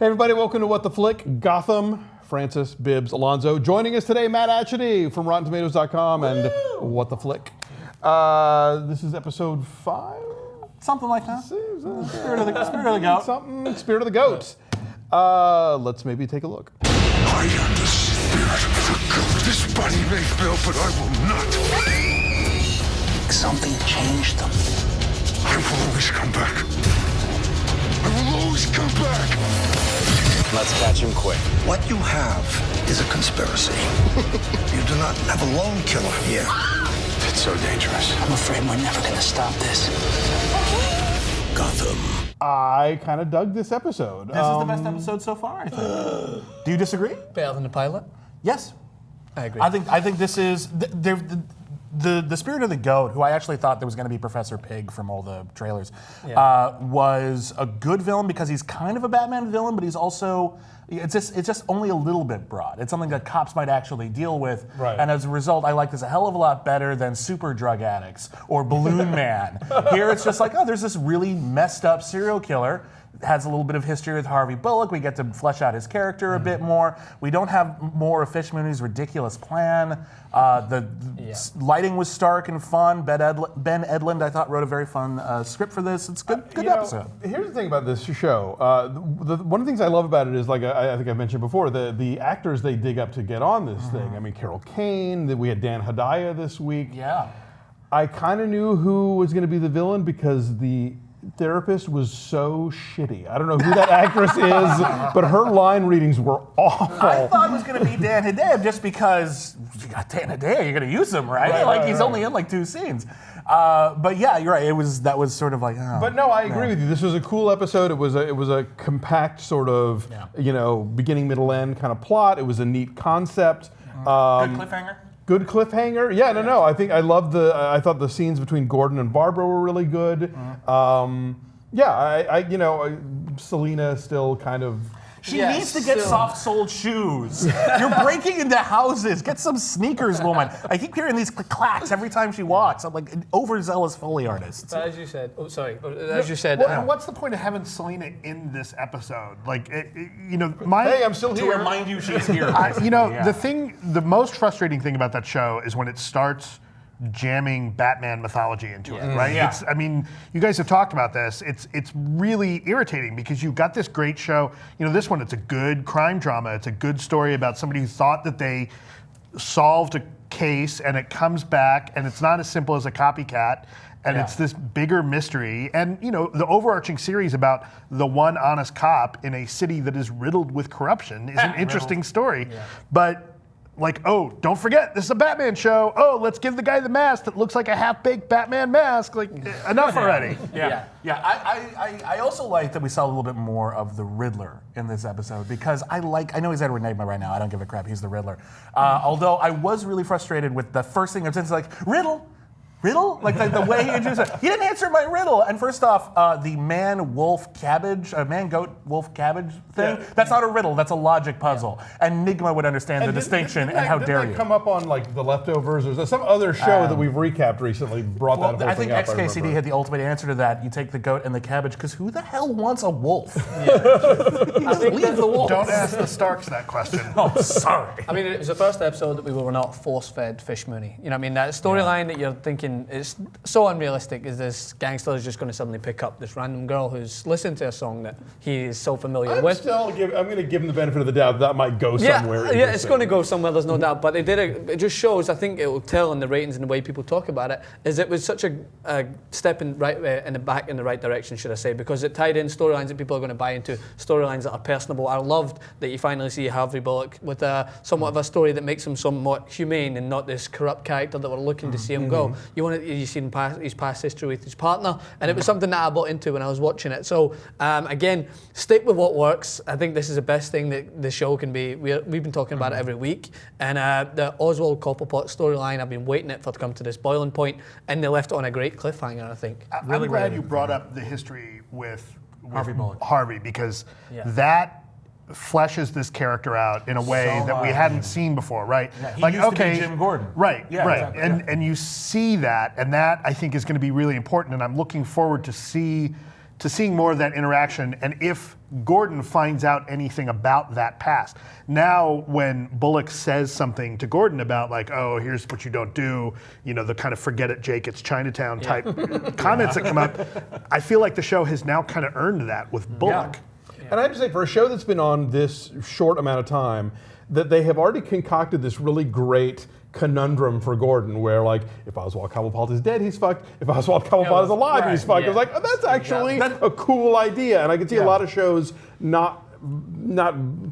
Hey everybody, welcome to What the Flick. Gotham, Francis, Bibbs, Alonso. Joining us today, Matt Atchity from RottenTomatoes.com and What the Flick. This is episode 5? Something like that. Spirit of the Goat. Something, Spirit of the Goat. Let's maybe take a look. I am the spirit of the goat. This body may fail, but I will not. Something changed them. I will always come back. I will always come back. Let's catch him quick. What you have is a conspiracy. You do not have a lone killer here. It's so dangerous. I'm afraid we're never going to stop this. Gotham. I kind of dug this episode. This is the best episode so far, I think. Do you disagree? Better than the pilot? Yes. I agree. I think this is the Spirit of the Goat, who I actually thought there was going to be Professor Pig from all the trailers, was a good villain because he's kind of a Batman villain, but he's also it's just only a little bit broad. It's something that cops might actually deal with, right. And as a result, I like this a hell of a lot better than Super Drug Addicts or Balloon Man. Here it's just like, oh, there's this really messed up serial killer. Has a little bit of history with Harvey Bullock. We get to flesh out his character a bit more. We don't have more of Fish Mooney's ridiculous plan. The lighting was stark and fun. Ben Edlund, I thought, wrote a very fun script for this. It's good episode. Here's the thing about this show. One of the things I love about it is, like I think I mentioned before, the actors they dig up to get on this thing. I mean, Carol Kane. We had Dan Hedaya this week. Yeah. I kind of knew who was going to be the villain because the therapist was so shitty. I don't know who that actress is, but her line readings were awful. I thought it was going to be Dan Hedaya just because you got Dan Hedaya, you're going to use him, right? He's only in like 2 scenes. But yeah, you're right. That was sort of like. Oh, but no, I agree with you. This was a cool episode. It was a compact sort of beginning, middle, end kind of plot. It was a neat concept. Good cliffhanger. Good cliffhanger. Yeah, no. I loved I thought the scenes between Gordon and Barbara were really good. Selena still kind of. She needs to get soft-soled shoes. You're breaking into houses. Get some sneakers, woman. I keep hearing these clacks every time she walks. I'm like an overzealous Foley artist. But as you said, and what's the point of having Selena in this episode? Like, hey, I'm still here. To remind you she's here. The most frustrating thing about that show is when it starts jamming Batman mythology into it, right? Yeah. You guys have talked about this. It's really irritating because you've got this great show. This one, it's a good crime drama. It's a good story about somebody who thought that they solved a case and it comes back and it's not as simple as a copycat. And it's this bigger mystery. And, the overarching series about the one honest cop in a city that is riddled with corruption is an interesting story. Yeah. But don't forget, this is a Batman show. Oh, let's give the guy the mask that looks like a half-baked Batman mask. Enough already. Yeah. I also like that we saw a little bit more of the Riddler in this episode because I know he's Edward Nigma right now. I don't give a crap. He's the Riddler. Although I was really frustrated with the first thing. It's like, Riddle? Like the way he introduced it. He didn't answer my riddle. And first off, the man-goat-wolf cabbage thing, that's not a riddle, that's a logic puzzle. And Nigma would understand the distinction, and how dare you. Did that come up on The Leftovers? Or some other show that we've recapped recently brought that whole I think thing up. XKCD had the ultimate answer to that. You take the goat and the cabbage, because who the hell wants a wolf? Leave the wolf. Don't ask the Starks that question. Oh, sorry. I mean, it was the first episode that we were not force-fed Fish Mooney. That storyline that you're thinking, it's so unrealistic. Is this gangster is just going to suddenly pick up this random girl who's listened to a song that he is so familiar with? I'm going to give him the benefit of the doubt that might go somewhere. Yeah, it's going to go somewhere. There's no doubt. But it just shows. I think it will tell in the ratings and the way people talk about it. Is it was such a step in the right direction, should I say? Because it tied in storylines that people are going to buy into, storylines that are personable. I loved that you finally see Harvey Bullock with somewhat of a story that makes him somewhat humane and not this corrupt character that we're looking to see him go. You've seen his past history with his partner, and it was something that I bought into when I was watching it. So again, stick with what works. I think this is the best thing that the show can be. We've been talking about it every week, and the Oswald Cobblepot storyline, I've been waiting for it to come to this boiling point, and they left it on a great cliffhanger, I think. I'm glad you brought up the history with Harvey Bullock. Harvey, because that fleshes this character out in a way that we hadn't seen before, right? Yeah, he used to be Jim Gordon. Right, yeah, right. Exactly. And you see that, and that I think is going to be really important, and I'm looking forward to see to seeing more of that interaction, and if Gordon finds out anything about that past. Now, when Bullock says something to Gordon about like, oh, here's what you don't do, the kind of forget it, Jake, it's Chinatown type comments that come up, I feel like the show has now kind of earned that with Bullock. Yeah. And I have to say, for a show that's been on this short amount of time, that they have already concocted this really great conundrum for Gordon, where like, if Oswald Cobblepot is dead, he's fucked. If Oswald Cobblepot is alive, he's fucked. Yeah. It's like, oh, that's actually a cool idea, and I can see a lot of shows not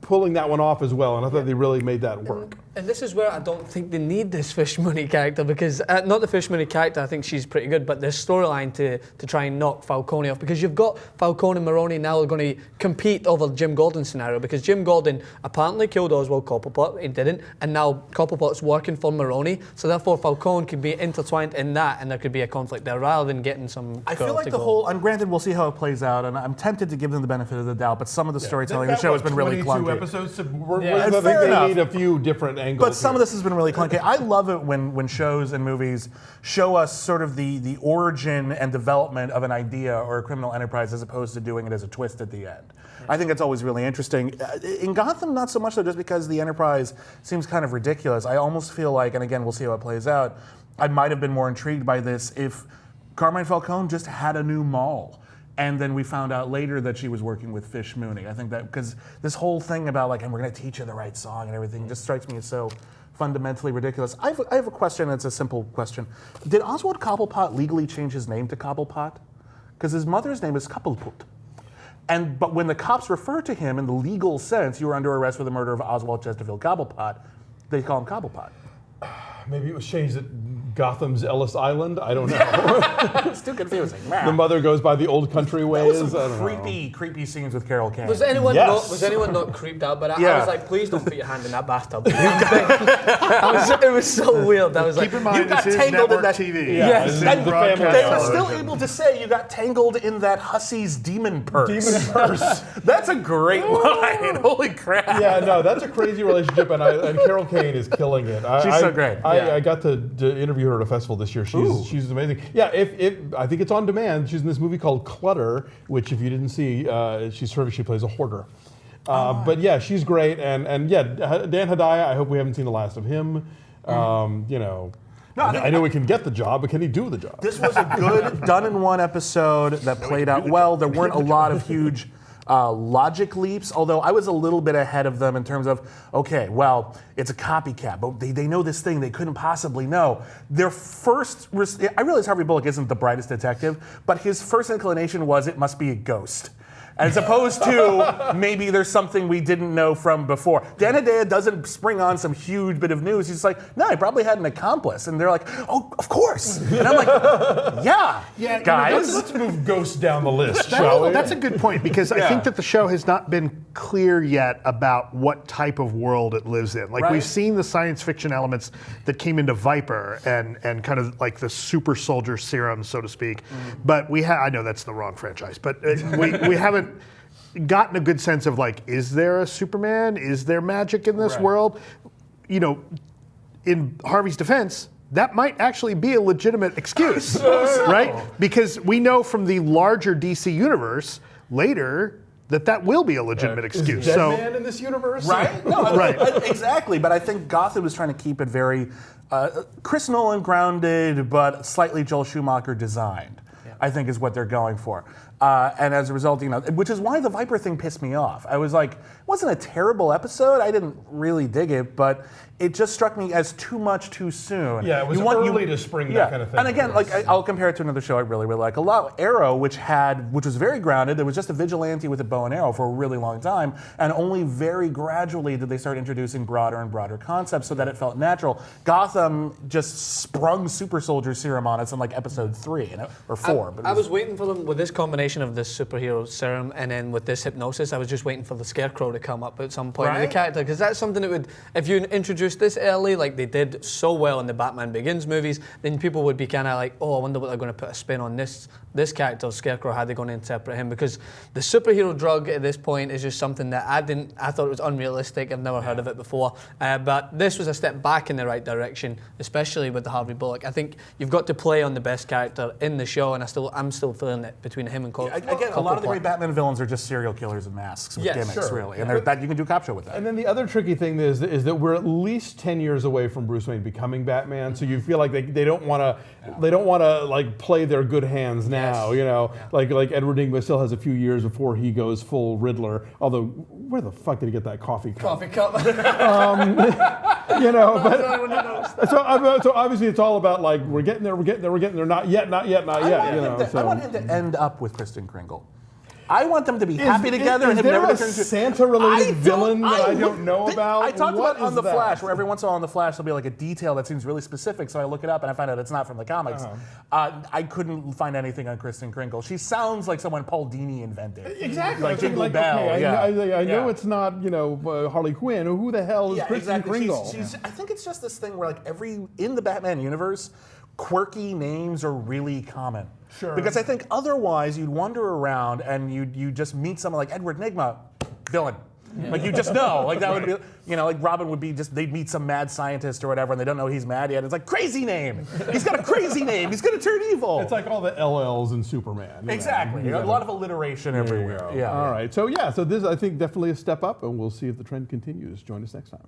pulling that one off as well, and I thought they really made that work. And this is where I don't think they need this Fish Mooney character, because not the Fish Mooney character, I think she's pretty good, but this storyline to try and knock Falcone off, because you've got Falcone and Maroni now going to compete over Jim Gordon's scenario, because Jim Gordon apparently killed Oswald Cobblepot, he didn't, and now Cobblepot's working for Maroni, so therefore Falcone could be intertwined in that, and there could be a conflict there, rather than getting some. I feel like the whole, and granted, we'll see how it plays out, and I'm tempted to give them the benefit of the doubt, but some of the storytelling of the show has been really clunky. 22 episodes to work Yeah. with. I think Fair they enough. need a few different angles. But some of this has been really clunky. I love it when shows and movies show us sort of the origin and development of an idea or a criminal enterprise as opposed to doing it as a twist at the end. I think it's always really interesting. In Gotham, not so much though, just because the enterprise seems kind of ridiculous. I almost feel like, and again, we'll see how it plays out, I might have been more intrigued by this if Carmine Falcone just had a new mall. And then we found out later that she was working with Fish Mooney. I think that, because this whole thing about like, and we're gonna teach you the right song and everything, just strikes me as so fundamentally ridiculous. I have a question, it's a simple question. Did Oswald Cobblepot legally change his name to Cobblepot? Because his mother's name is Cobblepot. But when the cops refer to him in the legal sense, you were under arrest for the murder of Oswald Chesterfield Cobblepot, they call him Cobblepot. Maybe it was changed at Gotham's Ellis Island. I don't know. It's too confusing. The mother goes by the old country ways. That was I don't some know. creepy scenes with Carol Kane. Was anyone Yes. not creeped out? But I Yeah. was like, please don't put your hand in that bathtub. It was so weird. I was like, Keep in mind, got this is tangled in network that- TV. Yes. This is And broadcast they were television. still able to say you got tangled in that hussy's demon purse. Demon purse. That's a great line. Holy crap. Yeah, no, that's a crazy relationship, and Carol Kane is killing it. She's so great. I got to interview her at a festival this year. She's amazing. Yeah, if I think it's on demand. She's in this movie called Clutter, which if you didn't see, she plays a hoarder. But yeah, she's great, and yeah, Dan Hedaya. I hope we haven't seen the last of him. I know we can get the job, but can he do the job? This was a good done-in-one episode that played out well. There weren't a lot of huge logic leaps, although I was a little bit ahead of them in terms of, okay, well, it's a copycat, but they know this thing they couldn't possibly know. Their first, I realize Harvey Bullock isn't the brightest detective, but his first inclination was it must be a ghost. As opposed to maybe there's something we didn't know from before. Dan Hedaya doesn't spring on some huge bit of news. He's like, no, he probably had an accomplice. And they're like, oh, of course. And I'm like, yeah, guys. Let's move ghosts down the list, shall we? That's a good point, because I think that the show has not been clear yet about what type of world it lives in. Like, we've seen the science fiction elements that came into Viper and kind of like the super soldier serum, so to speak. But I know that's the wrong franchise, but we haven't gotten a good sense of like, is there a Superman? Is there magic in this world? In Harvey's defense, that might actually be a legitimate excuse, right? Because we know from the larger DC universe later that will be a legitimate excuse. Is Deadman in this universe? Right? No, exactly. But I think Gotham was trying to keep it very Chris Nolan grounded, but slightly Joel Schumacher designed. I think is what they're going for. And as a result, which is why the Viper thing pissed me off. I was like, it wasn't a terrible episode. I didn't really dig it, but it just struck me as too much too soon. Yeah, it was early to spring that kind of thing. And again, I'll compare it to another show I really, really like a lot. Arrow, which was very grounded. There was just a vigilante with a bow and arrow for a really long time, and only very gradually did they start introducing broader and broader concepts so that it felt natural. Gotham just sprung super soldier serum on us in like episode 3 or 4. I was waiting for them with this combination of this superhero serum and then with this hypnosis. I was just waiting for the Scarecrow to come up at some point in the character, because that's something that would, if you introduced this early, like they did so well in the Batman Begins movies, then people would be kind of like, oh, I wonder what they're going to put a spin on this character, Scarecrow, how they're going to interpret him, because the superhero drug at this point is just something that I thought it was unrealistic. I've never heard of it before, but this was a step back in the right direction, especially with the Harvey Bullock. I think you've got to play on the best character in the show, and I'm still feeling it between him and called. Again, a lot of the great Batman villains are just serial killers in masks with Yes, gimmicks, sure. really, and that you can do cop show with that. And then the other tricky thing is that we're at least 10 years away from Bruce Wayne becoming Batman, so you feel like they don't want to like play their good hands now, you know, like Edward Nigma still has a few years before he goes full Riddler. Although, where the fuck did he get that coffee cup? Coffee cup. You know, but so obviously it's all about like we're getting there, not yet. You know, I want him to end up with Kristen Kringle. I want them to be happy together and is him there never a return to Santa-related villain that I don't know about? I talked What about on is The that? Flash, where every once in a while on The Flash there'll be like a detail that seems really specific, so I look it up and I find out it's not from the comics. I couldn't find anything on Kristen Kringle. She sounds like someone Paul Dini invented. Exactly. Like Jingle Like, Bell. okay, yeah. I know it's not, you know, Harley Quinn. Who the hell is Kristen exactly. Kringle? I think it's just this thing where like in the Batman universe, quirky names are really common. Sure. Because I think otherwise you'd wander around and you just meet someone like Edward Nigma, villain. Like you just know, like that would be, you know, like Robin would be they'd meet some mad scientist or whatever and they don't know he's mad yet. It's like, crazy name. He's got a crazy name. He's gonna turn evil. It's like all the LLs in Superman. you know. Exactly. A lot of alliteration everywhere. All right. So this I think definitely a step up, and we'll see if the trend continues. Join us next time.